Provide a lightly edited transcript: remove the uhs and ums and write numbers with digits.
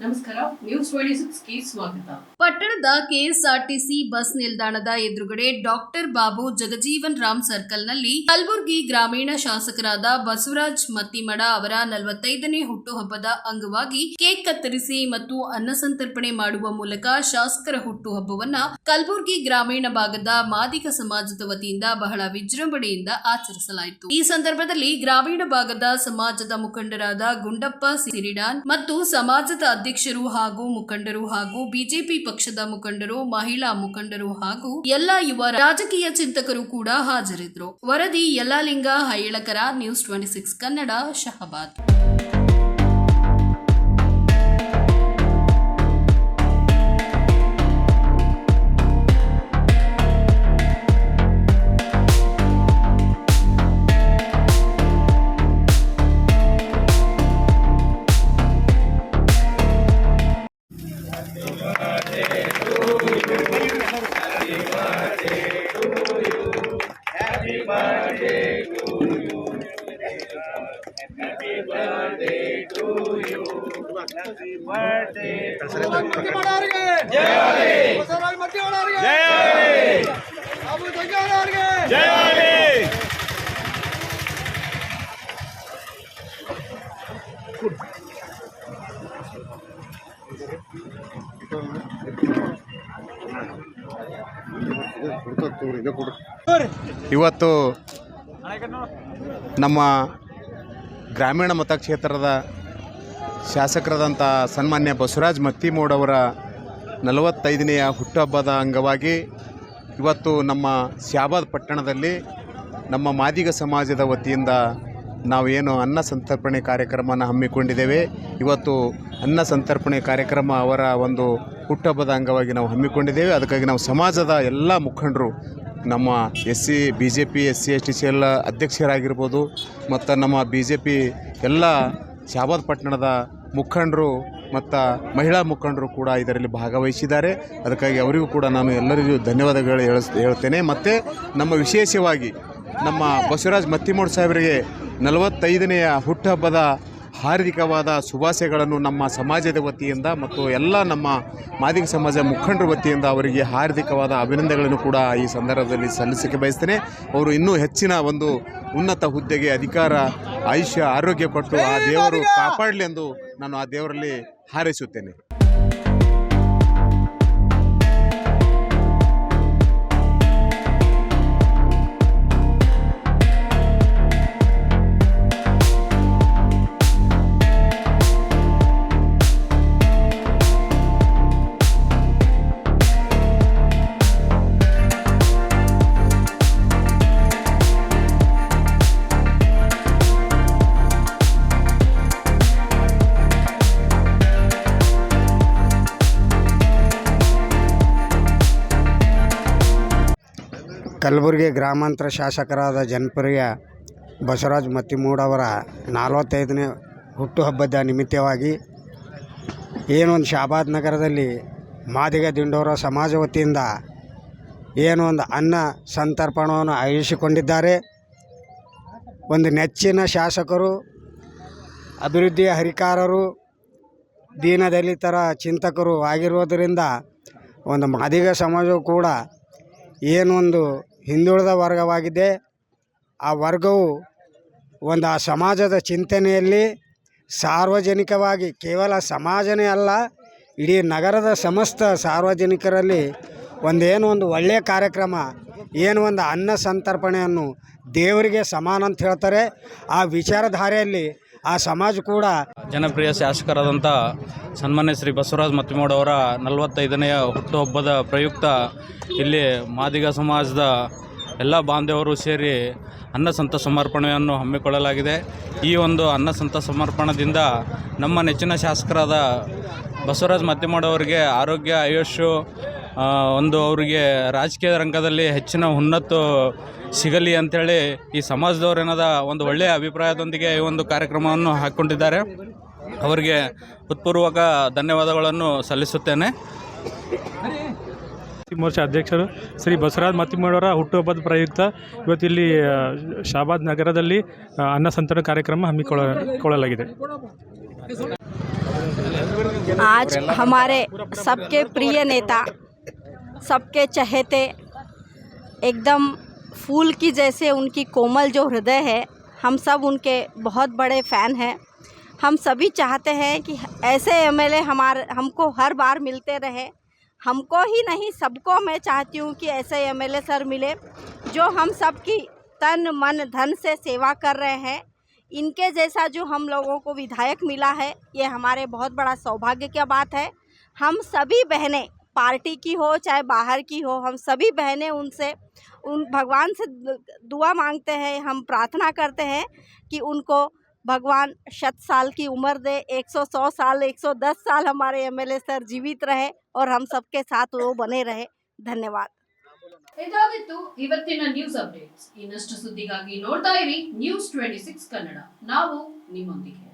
ನಮಸ್ಕಾರ, ನ್ಯೂಸ್ 26ಗೆ ಸ್ವಾಗತ. ಪಟ್ಟಣದ ಕೆಎಸ್ಆರ್ಟಿಸಿ ಬಸ್ ನಿಲ್ದಾಣದ ಎದುರುಗಡೆ ಡಾಕ್ಟರ್ ಬಾಬು ಜಗಜೀವನ್ ರಾಮ್ ಸರ್ಕಲ್ನಲ್ಲಿ ಕಲಬುರಗಿ ಗ್ರಾಮೀಣ ಶಾಸಕರಾದ ಬಸವರಾಜ ಮತ್ತಿಮಡ ಅವರ 45ನೇ ಹುಟ್ಟುಹಬ್ಬದ ಅಂಗವಾಗಿ ಕೇಕ್ ಕತ್ತರಿಸಿ ಮತ್ತು ಅನ್ನ ಸಂತರ್ಪಣೆ ಮಾಡುವ ಮೂಲಕ ಶಾಸಕರ ಹುಟ್ಟುಹಬ್ಬವನ್ನ ಕಲಬುರಗಿ ಗ್ರಾಮೀಣ ಭಾಗದ ಮಾದಿಗ ಸಮಾಜದ ವತಿಯಿಂದ ಬಹಳ ವಿಜೃಂಭಣೆಯಿಂದ ಆಚರಿಸಲಾಯಿತು. ಈ ಸಂದರ್ಭದಲ್ಲಿ ಗ್ರಾಮೀಣ ಭಾಗದ ಸಮಾಜದ ಮುಖಂಡರಾದ ಗುಂಡಪ್ಪ ಸಿರಿಡಾನ್ ಮತ್ತು ಸಮಾಜದ ಅಧ್ಯಕ್ಷರು ಹಾಗೂ ಮುಖಂಡರು ಹಾಗೂ ಬಿಜೆಪಿ ಪಕ್ಷದ ಮುಖಂಡರು, ಮಹಿಳಾ ಮುಖಂಡರು ಹಾಗೂ ಎಲ್ಲ ಯುವ ರಾಜಕೀಯ ಚಿಂತಕರು ಕೂಡ ಹಾಜರಿದ್ದರು. ವರದಿ ಯಲ್ಲಾಲಿಂಗ ಹೈಳಕರ, ನ್ಯೂಸ್ 26 ಕನ್ನಡ, ಶಹಾಬಾದ್. ಇವತ್ತು ನಮ್ಮ ಗ್ರಾಮೀಣ ಮತಕ್ಷೇತ್ರದ ಶಾಸಕರಾದಂಥ ಸನ್ಮಾನ್ಯ ಬಸವರಾಜ ಮತ್ತಿಮೂಡವರ 45ನೆಯ ಹುಟ್ಟುಹಬ್ಬದ ಅಂಗವಾಗಿ ಇವತ್ತು ನಮ್ಮ ಶಹಾಬಾದ್ ಪಟ್ಟಣದಲ್ಲಿ ನಮ್ಮ ಮಾದಿಗ ಸಮಾಜದ ವತಿಯಿಂದ ನಾವೇನು ಅನ್ನ ಸಂತರ್ಪಣೆ ಕಾರ್ಯಕ್ರಮನ ಹಮ್ಮಿಕೊಂಡಿದ್ದೇವೆ. ಇವತ್ತು ಅನ್ನ ಸಂತರ್ಪಣೆ ಕಾರ್ಯಕ್ರಮ ಅವರ ಒಂದು ಹುಟ್ಟುಹಬ್ಬದ ಅಂಗವಾಗಿ ನಾವು ಹಮ್ಮಿಕೊಂಡಿದ್ದೇವೆ. ಅದಕ್ಕಾಗಿ ನಾವು ಸಮಾಜದ ಎಲ್ಲ ಮುಖಂಡರು, ನಮ್ಮ BJP SC/ST ಸೆಲ್ ಅಧ್ಯಕ್ಷರಾಗಿರ್ಬೋದು ಮತ್ತು ನಮ್ಮ BJP ಎಲ್ಲ ಶಹಾಬಾದ್ ಪಟ್ಟಣದ ಮುಖಂಡರು ಮತ್ತು ಮಹಿಳಾ ಮುಖಂಡರು ಕೂಡ ಇದರಲ್ಲಿ ಭಾಗವಹಿಸಿದ್ದಾರೆ. ಅದಕ್ಕಾಗಿ ಅವರಿಗೂ ಕೂಡ ನಾನು ಎಲ್ಲರಿಗೂ ಧನ್ಯವಾದಗಳು ಹೇಳ್ತೇನೆ. ಮತ್ತು ನಮ್ಮ ವಿಶೇಷವಾಗಿ ನಮ್ಮ ಬಸವರಾಜ ಮತ್ತಿಮೂಡ ಸಾಹೇಬರಿಗೆ 45ನೆಯ ಹುಟ್ಟುಹಬ್ಬದ ಹಾರ್ದಿಕವಾದ ಶುಭಾಶಯಗಳನ್ನು ನಮ್ಮ ಸಮಾಜದ ವತಿಯಿಂದ ಮತ್ತು ಎಲ್ಲ ನಮ್ಮ ಮಾದಿಗ ಸಮಾಜ ಮುಖಂಡರ ವತಿಯಿಂದ ಅವರಿಗೆ ಹಾರ್ದಿಕವಾದ ಅಭಿನಂದನೆಗಳನ್ನು ಕೂಡ ಈ ಸಂದರ್ಭದಲ್ಲಿ ಸಲ್ಲಿಸಕ್ಕೆ ಬಯಸ್ತೇನೆ. ಅವರು ಇನ್ನೂ ಹೆಚ್ಚಿನ ಒಂದು ಉನ್ನತ ಹುದ್ದೆಗೆ ಅಧಿಕಾರ, ಆಯುಷ್ಯ, ಆರೋಗ್ಯ ಕೊಟ್ಟು ಆ ದೇವರು ಕಾಪಾಡಲಿ ಎಂದು ನಾನು ಆ ದೇವರಲ್ಲಿ ಹಾರೈಸುತ್ತೇನೆ. ಕಲಬುರಗಿ ಗ್ರಾಮಾಂತರ ಶಾಸಕರಾದ ಜನಪ್ರಿಯ ಬಸವರಾಜ ಮತ್ತಿಮೂಡವರ 45ನೇ ಹುಟ್ಟುಹಬ್ಬದ ನಿಮಿತ್ತವಾಗಿ ಏನೊಂದು ಶಹಾಬಾದ್ ನಗರದಲ್ಲಿ ಮಾದಿಗ ದಿಂಡೋರ ಸಮಾಜ ವತಿಯಿಂದ ಏನೊಂದು ಅನ್ನ ಸಂತರ್ಪಣವನ್ನು ಆಯೋಜಿಸಿಕೊಂಡಿದ್ದಾರೆ. ಒಂದು ನೆಚ್ಚಿನ ಶಾಸಕರು, ಅಭಿವೃದ್ಧಿಯ ಹರಿಕಾರರು, ದೀನದಲಿತರ ಚಿಂತಕರು ಆಗಿರುವುದರಿಂದ ಒಂದು ಮಾದಿಗ ಸಮಾಜವು ಕೂಡ ಏನೊಂದು ಹಿಂದುಳಿದ ವರ್ಗವಾಗಿದೆ. ಆ ವರ್ಗವು ಒಂದು ಆ ಸಮಾಜದ ಚಿಂತನೆಯಲ್ಲಿ ಸಾರ್ವಜನಿಕವಾಗಿ ಕೇವಲ ಸಮಾಜನೇ ಅಲ್ಲ, ಇಡೀ ನಗರದ ಸಮಸ್ತ ಸಾರ್ವಜನಿಕರಲ್ಲಿ ಒಂದು ಒಳ್ಳೆಯ ಕಾರ್ಯಕ್ರಮ, ಒಂದು ಅನ್ನ ಸಂತರ್ಪಣೆಯನ್ನು ದೇವರಿಗೆ ಸಮಾನ ಅಂತ ಹೇಳ್ತಾರೆ. ಆ ವಿಚಾರಧಾರೆಯಲ್ಲಿ ಆ ಸಮಾಜ ಕೂಡ ಜನಪ್ರಿಯ ಶಾಸಕರಾದಂಥ ಸನ್ಮಾನ್ಯ ಶ್ರೀ ಬಸವರಾಜ ಮತ್ತಿಮೂಡವರ 45ನೆಯ ಹುಟ್ಟುಹಬ್ಬದ ಪ್ರಯುಕ್ತ ಇಲ್ಲಿ ಮಾದಿಗ ಸಮಾಜದ ಎಲ್ಲ ಬಾಂಧವರು ಸೇರಿ ಅನ್ನ ಸಂತ ಸಮರ್ಪಣೆಯನ್ನು ಹಮ್ಮಿಕೊಳ್ಳಲಾಗಿದೆ. ಈ ಒಂದು ಅನ್ನ ಸಂತ ಸಮರ್ಪಣದಿಂದ ನಮ್ಮ ನೆಚ್ಚಿನ ಶಾಸಕರಾದ ಬಸವರಾಜ ಮತ್ತಿಮೂಡವರಿಗೆ ಆರೋಗ್ಯ, ಆಯುಷ್ಯು, ಅವರಿಗೆ ರಾಜಕೀಯ ರಂಗದಲ್ಲಿ ಹೆಚ್ಚಿನ ಉನ್ನತ ಸಿಗಲಿ ಅಂಥೇಳಿ ಈ ಸಮಾಜದವರೇನದ ಒಂದು ಒಳ್ಳೆಯ ಅಭಿಪ್ರಾಯದೊಂದಿಗೆ ಈ ಒಂದು ಕಾರ್ಯಕ್ರಮವನ್ನು ಹಾಕ್ಕೊಂಡಿದ್ದಾರೆ. ಅವರಿಗೆ ಹೃತ್ಪೂರ್ವಕ ಧನ್ಯವಾದಗಳನ್ನು ಸಲ್ಲಿಸುತ್ತೇನೆ. ಮೋರ್ಚಾ ಅಧ್ಯಕ್ಷರು ಶ್ರೀ ಬಸವರಾಜ ಮತ್ತಿಮೂಡವರ ಹುಟ್ಟುಹಬ್ಬದ ಪ್ರಯುಕ್ತ ಇವತ್ತಿಲ್ಲಿ ಶಹಾಬಾದ್ ನಗರದಲ್ಲಿ ಅನ್ನ ಸಂತರ್ಪಣೆ ಕಾರ್ಯಕ್ರಮ ಹಮ್ಮಿಕೊಳ್ಳಲಾಗಿದೆ. आज हमारे सबके प्रिय नेता, सबके चहेते, एकदम फूल की जैसे उनकी कोमल जो हृदय है, हम सब उनके बहुत बड़े फ़ैन हैं। हम सभी चाहते हैं कि ऐसे एमएलए हमको हर बार मिलते रहे। हमको ही नहीं, सबको मैं चाहती हूँ कि ऐसे एमएलए सर मिले जो हम सब की तन मन धन से सेवा कर रहे हैं। इनके जैसा जो हम लोगों को विधायक मिला है, ये हमारे बहुत बड़ा सौभाग्य की बात है। हम सभी बहनें, पार्टी की हो चाहे बाहर की हो, हम सभी बहनें उन भगवान से दुआ मांगते हैं, हम प्रार्थना करते हैं कि उनको भगवान 100 साल की उम्र दे, 100 साल 110 साल हमारे एमएलए सर जीवित रहे और हम सबके साथ वो बने रहे। धन्यवाद। ಇದಾಗಿತ್ತು ಇವತ್ತಿನ ನ್ಯೂಸ್ ಅಪ್ಡೇಟ್ಸ್. ಇನ್ನಷ್ಟು ಸುದ್ದಿಗಾಗಿ ನೋಡ್ತಾ ಇರಿ ನ್ಯೂಸ್ 26 ಕನ್ನಡ. ನಾವು ನಿಮ್ಮೊಂದಿಗೆ.